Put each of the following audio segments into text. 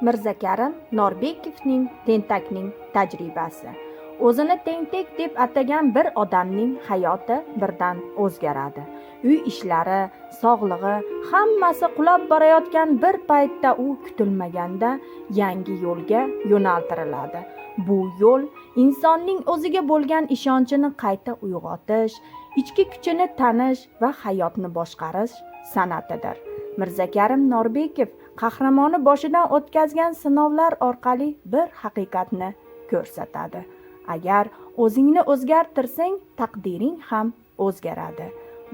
Mirzakarim Norbekovning tentakning tajribasi. O'zini tentak deb atagan bir odamning hayoti birdan o'zgaradi. Uy ishlari, sog'lig'i hammasi qulab borayotgan bir paytda u kutilmaganda yangi yo'lga yo'naltiriladi. Bu yo'l insonning o'ziga bo'lgan ishonchini qayta uyg'otish, ichki kuchini tanish va hayotni boshqarish san'atidir. Mirzakarim Norbekov qahramoni boshidan o'tkazgan sinovlar orqali bir haqiqatni ko'rsatadi. Agar o'zingni o'zgartirsang, taqdiring ham o'zgaradi.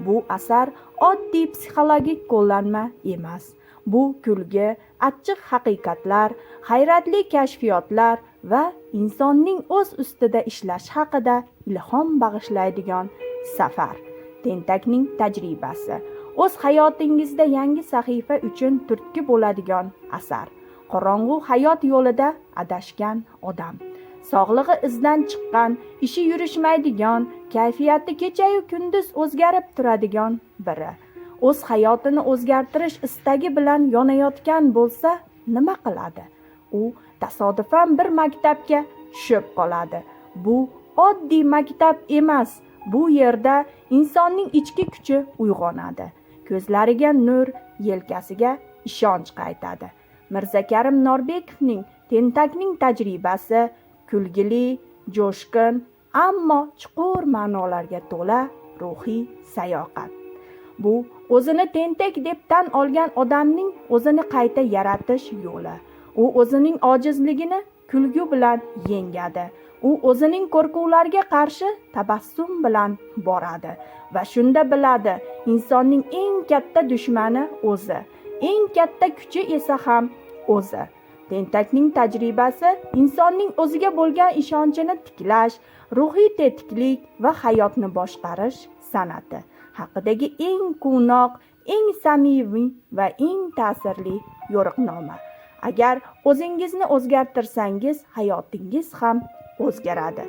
Bu asar oddiy psixologik qo'llanma emas. Bu kulgi, achchiq haqiqatlar, hayratli kashfiyotlar va insonning o'z ustida ishlash haqida ilhom bag'ishlaydigan safar. Tentakning tajribasi. O'z hayotingizda yangi sahifa uchun turtki bo'ladigan asar. Qorong'u hayot yo'lida adashgan odam. Sog'lig'i izdan chiqqan, ishi yurishmaydigan, kayfiyati kecha-yu kunduz o'zgarib turadigan biri. O'z hayotini o'zgartirish istagi bilan yonayotgan bo'lsa, nima qiladi? U tasodifan bir maktabga tushib qoladi. Bu oddiy maktab emas. Bu yerda insonning ichki kuchi uyg'onadi. Ko'zlariga nur, yelkasiga ishonch qaytadi. Mirzakarim Norbekovning tentakning tajribasi kulgili, jo'shqin, ammo chuqur ma'nolarga to'la ruhiy sayohat. Bu o'zini tentak deb tan olgan odamning o'zini qayta yaratish yo'li. U o'zining ojizligini kulgi bilan yengadi. U o'zining qo'rquvlariga qarshi tabassum bilan boradi va shunda biladi, insonning eng katta dushmani o'zi, eng katta kuchi esa ham o'zi. Tentakning tajribasi insonning o'ziga bo'lgan ishonchini tiklash, ruhiy tetiklik va hayotni boshqarish san'ati haqidagi eng quvnoq, eng samimiy va eng ta'sirli yo'riqnoma. Agar o'zingizni o'zgartirsangiz, hayotingiz ham o'zgaradi.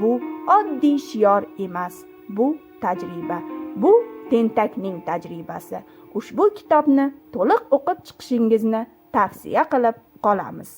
Bu oddiy shior emas, bu tajriba. Bu tentakning tajribasi. Ushbu kitobni to'liq o'qib chiqishingizni tavsiya qilib qolamiz.